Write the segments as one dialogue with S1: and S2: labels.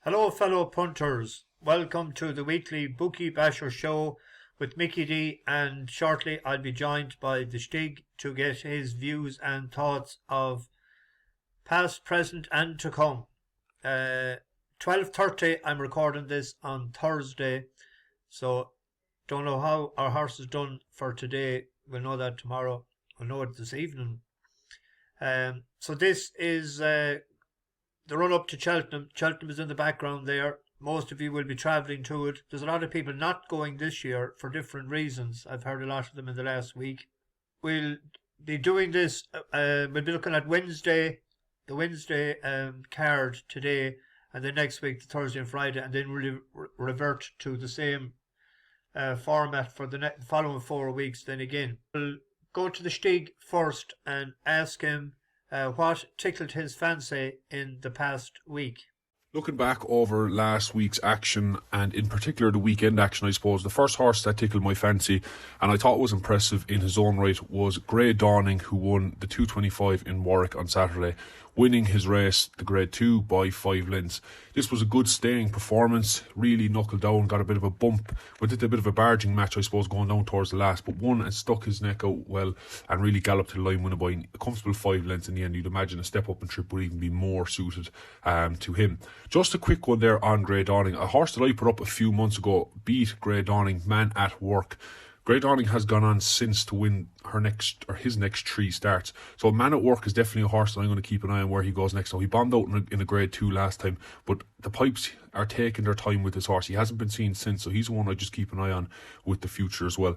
S1: Hello, fellow punters. Welcome to the weekly Bookie Basher show with Mickey D, and shortly I'll be joined by the Stig to get his views and thoughts of past, present, and to come. 12:30. I'm recording this on Thursday, so don't know how our horse is done for today. We'll know that tomorrow. We'll know it this evening. So this is the run up to Cheltenham. Cheltenham is in the background there. Most of you will be travelling to it. There's a lot of people not going this year for different reasons. I've heard a lot of them in the last week. We'll be doing this. We'll be looking at the Wednesday card today, and then next week the Thursday and Friday, and then we'll revert to the same format for the following 4 weeks. Then again, we'll go to the Stig first and ask him what tickled his fancy in the past week.
S2: Looking back over last week's action, and in particular the weekend action, I suppose, the first horse that tickled my fancy and I thought was impressive in his own right was Grey Dawning, who won the 225 in Warwick on Saturday, winning his race, the Grade 2, by 5 lengths. This was a good staying performance, really knuckled down, got a bit of a bump, but did a bit of a barging match, I suppose, going down towards the last, but won and stuck his neck out well and really galloped to the line, winning by a comfortable 5 lengths in the end. You'd imagine a step up and trip would even be more suited to him. Just a quick one there on Grey Dawning. A horse that I put up a few months ago beat Grey Dawning, Man at Work. Grey Dawning has gone on since to win his next 3 starts. So Man at Work is definitely a horse that I'm going to keep an eye on where he goes next. Now, he bombed out in a Grade 2 last time, but the pipes are taking their time with this horse. He hasn't been seen since, so he's one I just keep an ran with the future as well.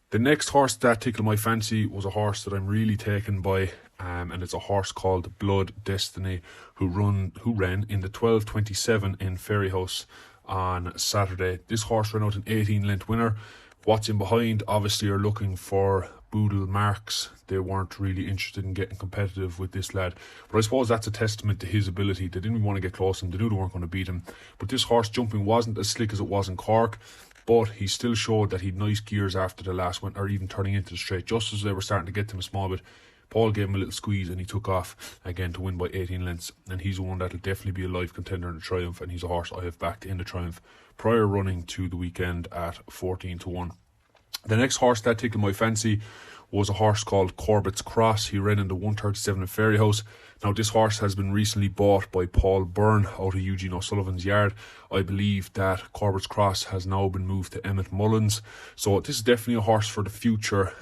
S2: The next horse that tickled my fancy was a horse that I'm really taken by, and it's a horse called Blood Destiny, who ran in the 12:27 in Ferryhouse on Saturday. This horse ran out an 18-length winner. What's in behind, obviously, are looking for Boodle marks. They weren't really interested in getting competitive with this lad. But I suppose that's a testament to his ability. They didn't want to get close to him. They knew they weren't going to beat him. But this horse jumping wasn't as slick as it was in Cork. But he still showed that he'd nice gears after the last one, or even turning into the straight. Just as they were starting to get to him a small bit, Paul gave him a little squeeze and he took off again to win by 18 lengths. And he's one that'll definitely be a live contender in the Triumph. And he's a horse I have backed in the Triumph prior running to the weekend at 14-1. The next horse that tickled my fancy was a horse called Corbett's Cross. He ran in the 137 in Ferryhouse. Now, this horse has been recently bought by Paul Byrne out of Eugene O'Sullivan's yard. I believe that Corbett's Cross has now been moved to Emmett Mullins. So this is definitely a horse for the future,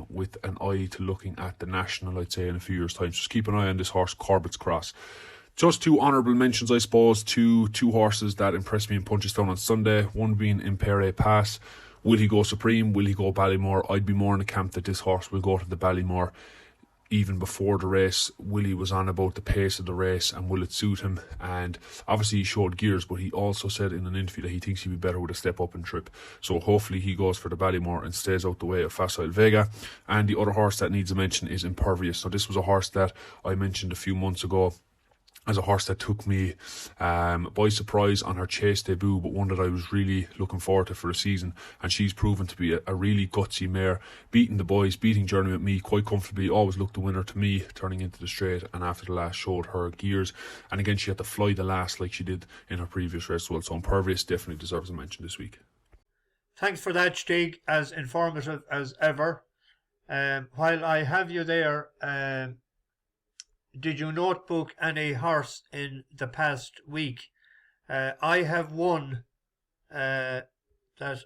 S2: with an eye to looking at the National, I'd say, in a few years' time. So just keep an eye on this horse, Corbett's Cross. Just 2 honourable mentions, I suppose, to 2 horses that impressed me in Punchestown on Sunday. One being Impere Pass. Will he go Supreme? Will he go Ballymore? I'd be more in the camp that this horse will go to the Ballymore. Even before the race, Willie was on about the pace of the race and will it suit him. And obviously he showed gears, but he also said in an interview that he thinks he'd be better with a step up and trip. So hopefully he goes for the Ballymore and stays out the way of Facile Vega. And the other horse that needs a mention is Impervious. So this was a horse that I mentioned a few months ago as a horse that took me by surprise on her chase debut, but one that I was really looking forward to for the season. And she's proven to be a really gutsy mare, beating the boys, beating Journey with me quite comfortably. Always looked the winner to me, turning into the straight, and after the last showed her gears. And again, she had to fly the last like she did in her previous race as well. So Impervious definitely deserves a mention this week.
S1: Thanks for that, Stig, as informative as ever. While I have you there, did you notebook any horse in the past week? I have one that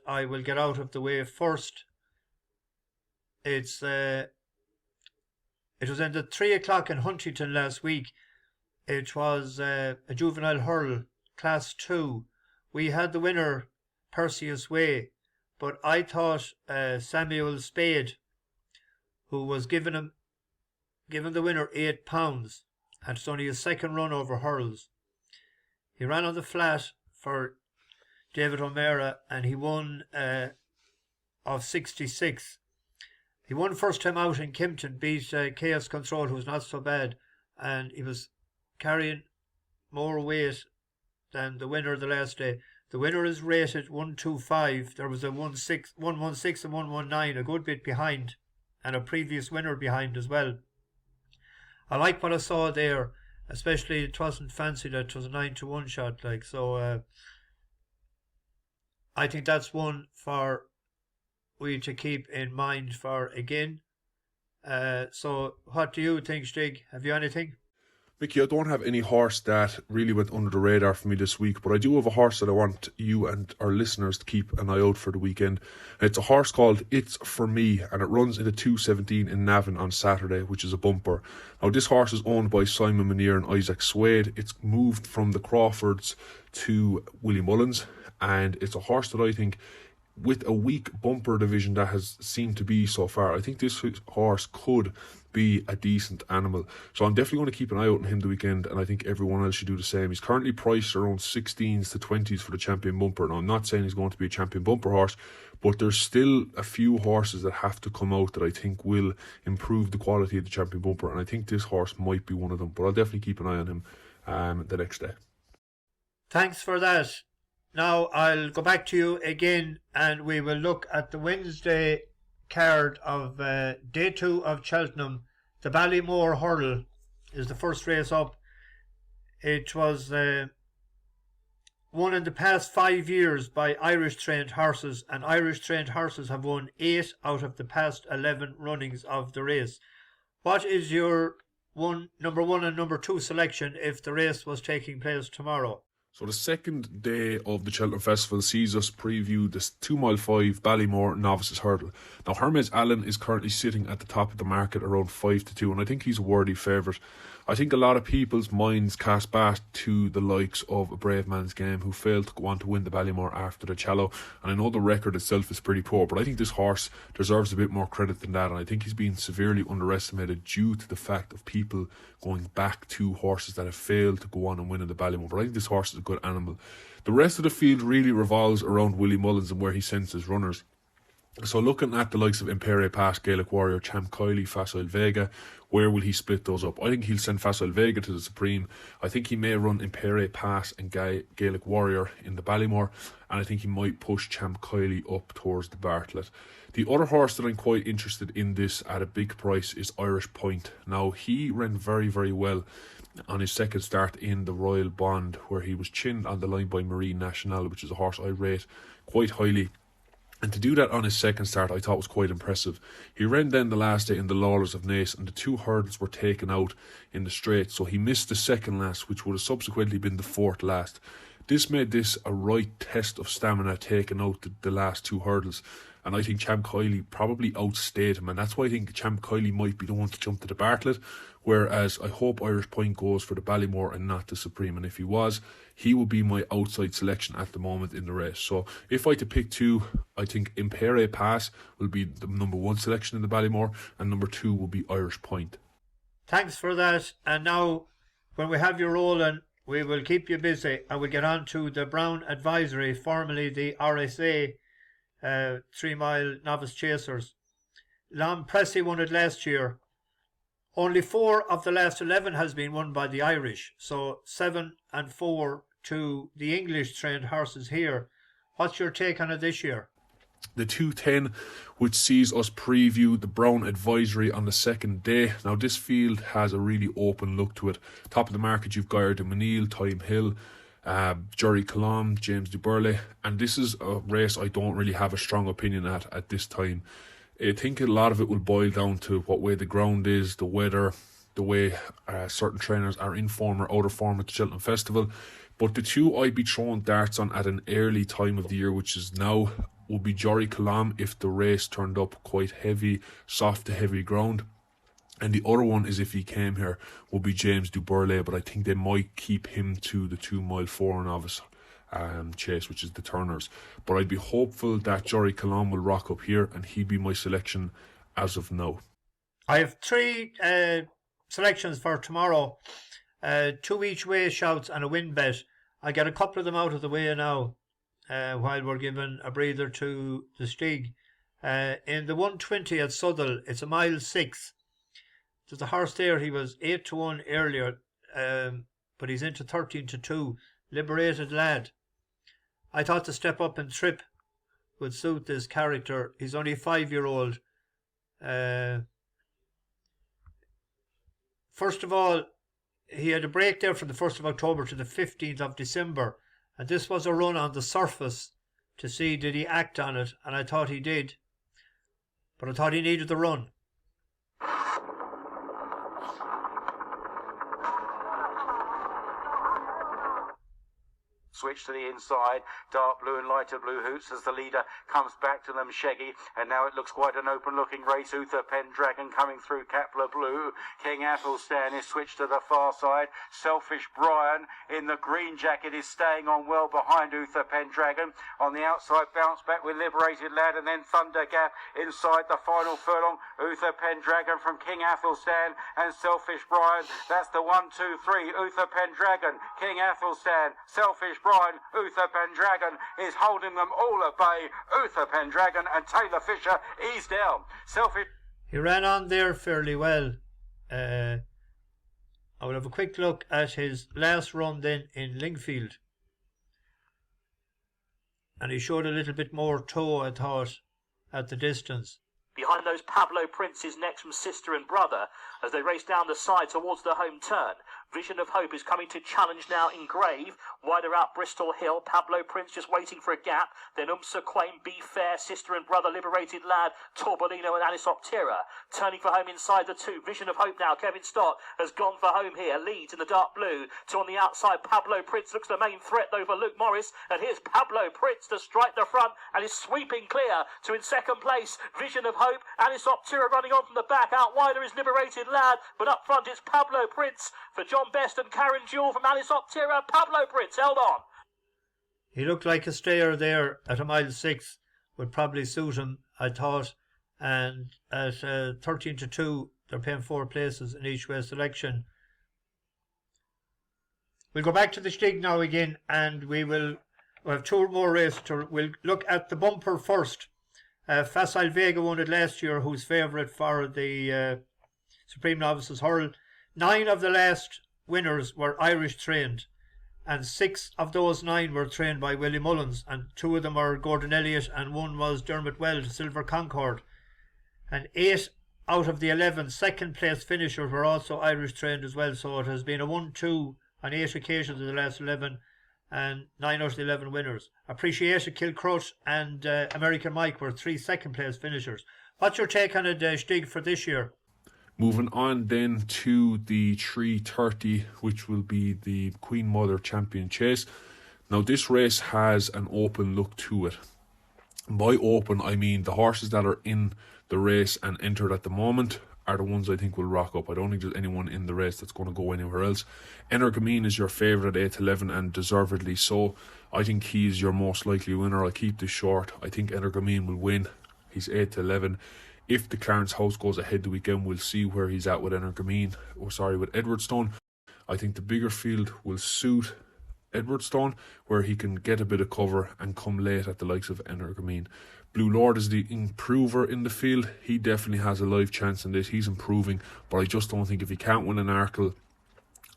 S1: I will get out of the way first. It was in the 3 o'clock in Huntington last week. It was a juvenile hurl, class 2. We had the winner, Perseus Way, but I thought Samuel Spade, who was given the winner £8, and it's only his second run over hurls. He ran on the flat for David O'Meara and he won of 66. He won first time out in Kimpton, beat Chaos Control, who was not so bad, and he was carrying more weight than the winner the last day. The winner is rated 125. There was a 116 and 119, a good bit behind, and a previous winner behind as well. I like what I saw there, especially it wasn't fancy that it was a 9-1 shot. Like, so I think that's one for we to keep in mind for again. So what do you think, Stig? Have you anything?
S2: Mickey, I don't have any horse that really went under the radar for me this week, but I do have a horse that I want you and our listeners to keep an eye out for the weekend. It's a horse called It's For Me, and it runs into 2:17 in Navan on Saturday, which is a bumper. Now, this horse is owned by Simon Muneer and Isaac Swade. It's moved from the Crawfords to Willie Mullins, and it's a horse that I think, with a weak bumper division that has seemed to be so far, I think this horse could be a decent animal. So I'm definitely going to keep an eye out on him the weekend, and I think everyone else should do the same. He's currently priced around 16s to 20s for the champion bumper. Now, I'm not saying he's going to be a champion bumper horse, but there's still a few horses that have to come out that I think will improve the quality of the champion bumper, and I think this horse might be one of them. But I'll definitely keep an eye on him the next day.
S1: Thanks for that. Now I'll go back to you again, and we will look at the Wednesday card of day 2 of Cheltenham. The Ballymore Hurdle is the first race up. It was won in the past 5 years by Irish trained horses, and Irish trained horses have won 8 out of the past 11 runnings of the race. What is your number 1 and number 2 selection if the race was taking place tomorrow?
S2: So the second day of the Cheltenham Festival sees us preview this 2 mile 5 Ballymore Novices Hurdle. Now, Hermes Allen is currently sitting at the top of the market around 5-2, and I think he's a worthy favourite. I think a lot of people's minds cast back to the likes of A Brave Man's Game, who failed to go on to win the Ballymore after the Challow, and I know the record itself is pretty poor, but I think this horse deserves a bit more credit than that, and I think he's been severely underestimated due to the fact of people going back to horses that have failed to go on and win in the Ballymore. But I think this horse is a good animal. The rest of the field really revolves around Willie Mullins and where he sends his runners. So looking at the likes of Impere Pass, Gaelic Warrior, Champ Kiley, Facile Vega, where will he split those up? I think he'll send Facile Vega to the Supreme. I think he may run Impere Pass and Gaelic Warrior in the Ballymore, and I think he might push Champ Kiley up towards the Bartlett. The other horse that I'm quite interested in this at a big price is Irish Point. Now, he ran very, very well on his second start in the Royal Bond, where he was chinned on the line by Marine Nationale, which is a horse I rate quite highly. And to do that on his second start, I thought was quite impressive. He ran then the last day in the Lawlers of Naas, and the 2 hurdles were taken out in the straight, so he missed the second last, which would have subsequently been the 4th last. This made this a right test of stamina, taking out the last 2 hurdles. And I think Champ Kiley probably outstayed him, and that's why I think Champ Kiley might be the one to jump to the Bartlett, whereas I hope Irish Point goes for the Ballymore and not the Supreme, and if he was, he would be my outside selection at the moment in the race. So if I had to pick 2, I think Impere Pass will be the number 1 selection in the Ballymore, and number 2 will be Irish Point.
S1: Thanks for that. And now, when we have you rolling, we will keep you busy, and we'll get on to the Brown Advisory, formerly the RSA 3 Mile Novice Chasers. Lam Pressy won it last year. Only 4 of the last 11 has been won by the Irish, so 7 and 4 to the English trained horses here. What's your take on it this year?
S2: The 2:10, which sees us preview the Brown Advisory on the second day. Now, this field has a really open look to it. Top of the market, you've Gair de Menil, Time Hill, Jerry Colomb, James Duburley, and this is a race I don't really have a strong opinion at this time. I think a lot of it will boil down to what way the ground is, the weather, the way certain trainers are in form or out of form at the Cheltenham Festival. But the 2 I'd be throwing darts on at an early time of the year, which is now, would be Jory Colomb if the race turned up quite heavy, soft to heavy ground. And the other one is, if he came here, would be James Duburley, but I think they might keep him to the 2 mile 4 novice chase, which is the Turners. But I'd be hopeful that Jory Colomb will rock up here, and he'd be my selection as of now.
S1: I have 3 selections for tomorrow. 2 each way shouts and a win bet. I get a couple of them out of the way now, while we're giving a breather to the Stig. In the 120 at Southwell, it's a mile 6. There's a horse there, he was 8-1 earlier, but he's into 13-2. Liberated Lad. I thought the step up and trip would suit this character. He's only a 5-year-old. First of all, he had a break there from the 1st of October to the 15th of December. And this was a run on the surface to see did he act on it. And I thought he did. But I thought he needed the run.
S3: Switch to the inside, dark blue and lighter blue hoops as the leader comes back to them, Shaggy, and now it looks quite an open looking race. Uther Pendragon coming through, Kapla Blue. King Athelstan is switched to the far side. Selfish Brian in the green jacket is staying on well behind Uther Pendragon. On the outside, bounce back with Liberated Lad, and then Thunder Gap inside the final furlong. Uther Pendragon from King Athelstan and Selfish Brian. That's the 1, 2, 3. Uther Pendragon, King Athelstan, Selfish Brian, Uther Pendragon is holding them all at bay. Uther Pendragon and Taylor Fisher eased down. Selfish.
S1: He ran on there fairly well. I will have a quick look at his last run then in Lingfield. And he showed a little bit more toe, I thought, at the distance.
S4: Behind those, Pablo Prince is next from Sister and Brother as they race down the side towards the home turn. Vision of Hope is coming to challenge now in Grave. Wider out Bristol Hill. Pablo Prince just waiting for a gap. Then Quain, Be Fair, Sister and Brother, Liberated Lad, Torbolino and Alice Optera. Turning for home inside the two. Vision of Hope now. Kevin Stott has gone for home here. Leads in the dark blue. To on the outside, Pablo Prince looks the main threat though for Luke Morris. And here's Pablo Prince to strike the front and is sweeping clear to in second place. Vision of Hope. Alice Optera running on from the back. Out wider is Liberated Lad. But up front it's Pablo Prince for John Best and Karen Jewell from Alice Optera. Pablo Prince held on.
S1: He looked like a stayer there at a mile 6. Would probably suit him, I thought. And at 13 to 2, they're paying 4 places in each way selection. We'll go back to the Stig now again, and we'll have 2 more races. We'll look at the bumper first. Facile Vega won it last year, who's favourite for the Supreme Novices Hurl. 9 of the last winners were Irish trained, and 6 of those 9 were trained by Willie Mullins, and 2 of them are Gordon Elliott and 1 was Dermot Weld, Silver Concord. And 8 out of the 11 second place finishers were also Irish trained as well, so it has been a 1-2 on 8 occasions of the last 11, and 9 out of the 11 winners. Appreciated Kilcrut and American Mike were 3 second place finishers. What's your take on it, Stig, for this year?
S2: Moving on then to the 330, which will be the Queen Mother Champion Chase. Now this race has an open look to it. By open, I mean the horses that are in the race and entered at the moment are the ones I think will rock up. I don't think there's anyone in the race that's going to go anywhere else. Energamine is your favourite at 8-11 and deservedly so. I think he's your most likely winner. I'll keep this short. I think Energamine will win. He's 8-11. If the Clarence House goes ahead the weekend, we'll see where he's at with Energamine. With Edwardstone. I think the bigger field will suit Edwardstone, where he can get a bit of cover and come late at the likes of Energamine. Blue Lord is the improver in the field. He definitely has a live chance in this. He's improving, but I just don't think if he can't win an Arkle,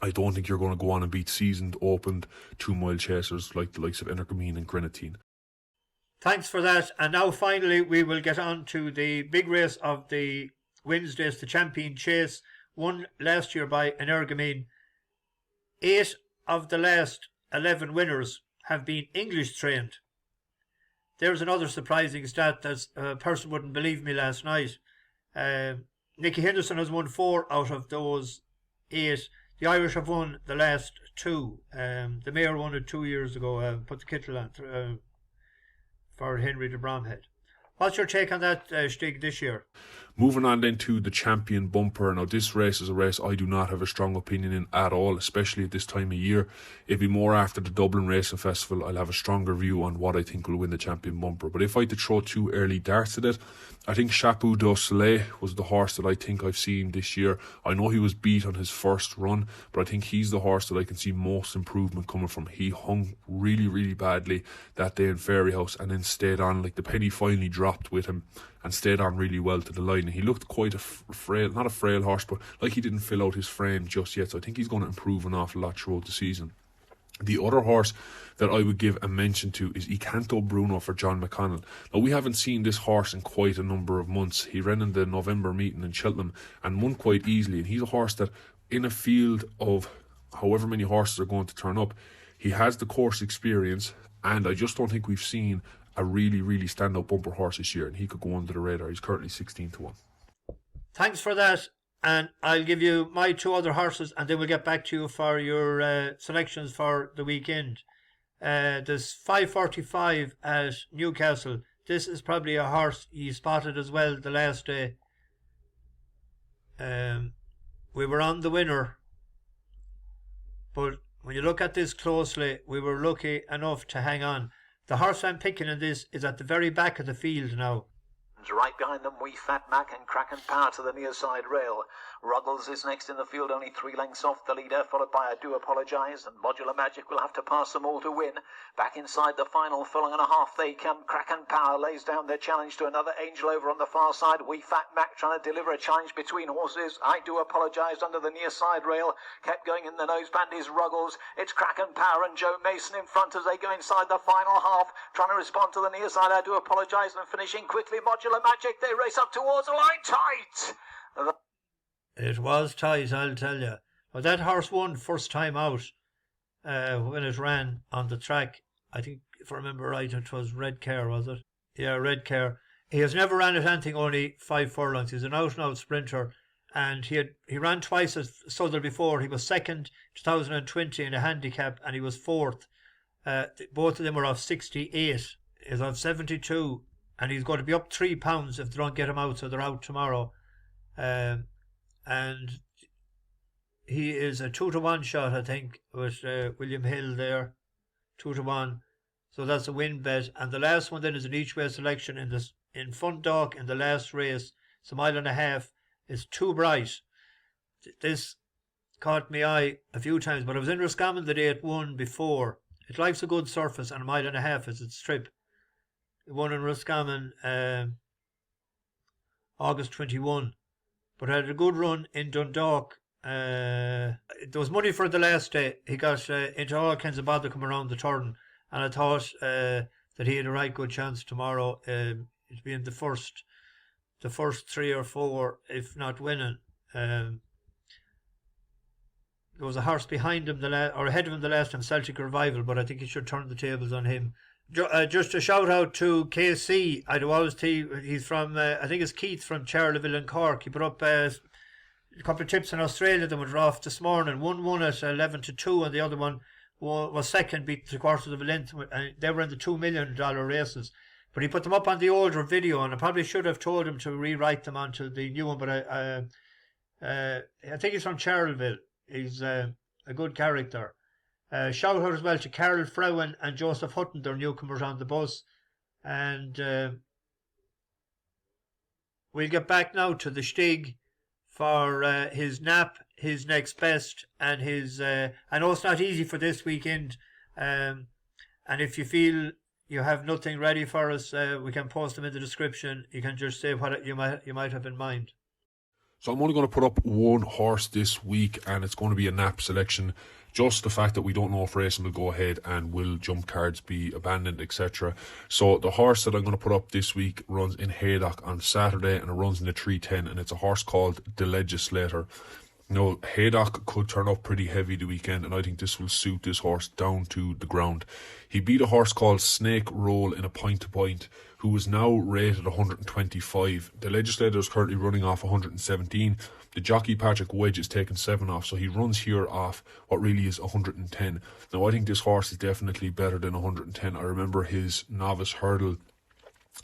S2: I don't think you're going to go on and beat seasoned, opened 2-mile chasers like the likes of Energamine and Grenadine.
S1: Thanks for that. And now finally we will get on to the big race of the Wednesdays, the Champion Chase, won last year by Energamine. 8 of the last 11 winners have been English trained. There's another surprising stat that a person wouldn't believe me last night. Nicky Henderson has won 4 out of those 8. The Irish have won the last 2. The Mayor won it 2 years ago, put the kittle on for Henry de Bromhead. What's your take on that, Stig, this year?
S2: Moving on then to the Champion Bumper. Now this race is a race I do not have a strong opinion in at all, especially at this time of year. It'll be more after the Dublin Racing Festival. I'll have a stronger view on what I think will win the Champion Bumper. But if I had to throw 2 early darts at it, I think Chapeau du Soleil was the horse that I think I've seen this year. I know he was beat on his first run, but I think he's the horse that I can see most improvement coming from. He hung really, really badly that day in Fairyhouse and then stayed on, like the penny finally dropped with him and stayed on really well to the line. And he looked quite a frail, not a frail horse, but like he didn't fill out his frame just yet. So I think he's going to improve an awful lot throughout the season. The other horse that I would give a mention to is Icanto Bruno for John McConnell. Now, we haven't seen this horse in quite a number of months. He ran in the November meeting in Cheltenham and won quite easily. And he's a horse that, in a field of however many horses are going to turn up, he has the course experience. And I just don't think we've seen a really, really standout bumper horse this year. And he could go under the radar. He's currently 16-1.
S1: Thanks for that. And I'll give you my two other horses, and then we'll get back to you for your selections for the weekend. There's 5:45 at Newcastle. This is probably a horse you spotted as well the last day. We were on the winner, but when you look at this closely, we were lucky enough to hang on. The horse I'm picking in this is at the very back of the field now.
S5: Right behind them, Wee Fat Mac and Kraken Power to the near side rail. Ruggles is next in the field, only 3 lengths off the leader, followed by I Do Apologise, and Modular Magic will have to pass them all to win. Back inside the final furlong and a half they come. Kraken Power lays down their challenge to another Angel over on the far side. Wee Fat Mac trying to deliver a challenge between horses. I Do Apologise under the near side rail. Kept going in the noseband is Ruggles. It's Kraken Power and Joe Mason in front as they go inside the final half. Trying to respond to the near side. I Do Apologise, and finishing quickly Modular Magic. They race up towards the line tight.
S1: It was tight, I'll tell you. But that horse won first time out when it ran on the track. I think, if I remember right, it was Red Care, was it? Yeah, Red Care. He has never ran at anything only 5 furlongs. He's an out-and-out sprinter. And he ran twice at Southwell before. He was second 2020 in a handicap, and he was fourth. Both of them were off 68. He's off 72. And he's going to be up £3 if they don't get him out, so they're out tomorrow. And he is a 2-1 shot, I think, with William Hill there. 2-1. So that's a win bet. And the last one then is an each-way selection in Fundalk in the last race. It's 1.5 miles. It's Too Bright. This caught my eye a few times, but I was in Roscommon the day it won before. It likes a good surface, and 1.5 miles is its trip. It won in Roscommon August 21. But had a good run in Dundalk. There was money for the last day. He got into all kinds of bother coming around the turn, and I thought that he had a right good chance tomorrow to be in the first 3 or 4, if not winning. There was a horse behind him or ahead of him the last time, Celtic Revival, but I think he should turn the tables on him. Just a shout out to KC. I'd always he's from I think it's Keith from Charleville and Cork. He put up a couple of tips in Australia that went off this morning. One won at 11-2, and the other one was second, beat 3/4 of a length. And they were in the $2 million races. But he put them up on the older video, and I probably should have told him to rewrite them onto the new one. But I think he's from Charleville. He's a good character. Shout out as well to Carol Frowen and Joseph Hutton, their newcomers on the bus. And we'll get back now to the Stig for his nap, his next best, and his. I know it's not easy for this weekend, and if you feel you have nothing ready for us, we can post them in the description. You can just say what you might have in mind.
S2: So I'm only going to put up one horse this week, and it's going to be a nap selection. Just the fact that we don't know if racing will go ahead and will jump cards be abandoned, etc. So the horse that I'm going to put up this week runs in Haydock on Saturday, and it runs in the 310, and it's a horse called The Legislator. Now, Haydock could turn up pretty heavy the weekend, and I think this will suit this horse down to the ground. He beat a horse called Snake Roll in a point-to-point, who is now rated 125. The Legislator is currently running off 117. The jockey Patrick Wedge is taking 7 off, so he runs here off what really is 110. Now, I think this horse is definitely better than 110. I remember his novice hurdle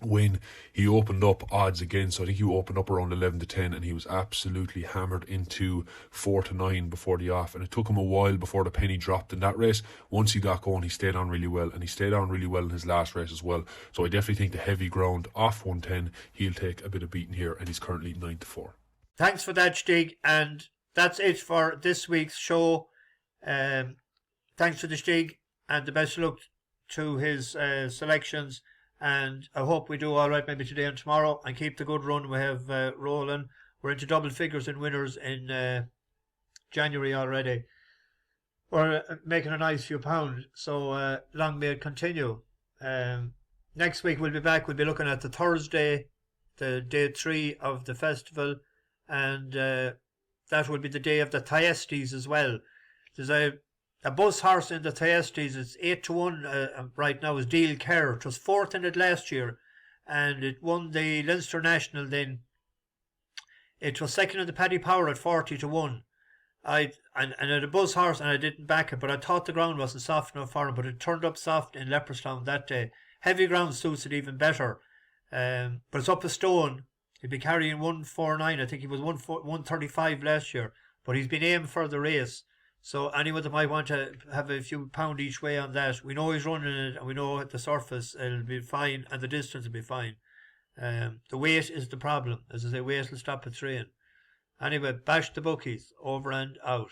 S2: when he opened up odds again, so I think he opened up around 11-10, and he was absolutely hammered into 4-9 before the off, and it took him a while before the penny dropped in that race. Once he got going, he stayed on really well, and he stayed on really well in his last race as well. So I definitely think the heavy ground off 110, he'll take a bit of beating here, and he's currently 9-4.
S1: Thanks for that, Stig, and that's it for this week's show. Thanks for the Stig, and the best luck to his selections. And I hope we do all right maybe today and tomorrow, and keep the good run we have rolling. We're into double figures in winners in January already. we're making a nice few pounds. So long may it continue. Next week we'll be back. We'll be looking at the Thursday, the day 3 of the festival, and that will be the day of the Thyestes as well. There's a bus horse in the Thyestes. It's 8-1 right now. Is Deal Kerr. It was 4th in it last year, and it won the Leinster National. Then it was 2nd in the Paddy Power at 40-1. I had a buzz horse and I didn't back it, but I thought the ground wasn't soft enough for him. But it turned up soft in Leopardstown that day. Heavy ground suits it even better. But it's up a stone. He'll be carrying 149. I think he was 135 last year. But he's been aimed for the race. So anyone that might want to have a few pound each way on that, we know he's running it, and we know at the surface it'll be fine, and the distance will be fine. The weight is the problem. As I say, weight will stop at 3. Anyway, bash the bookies. Over and out.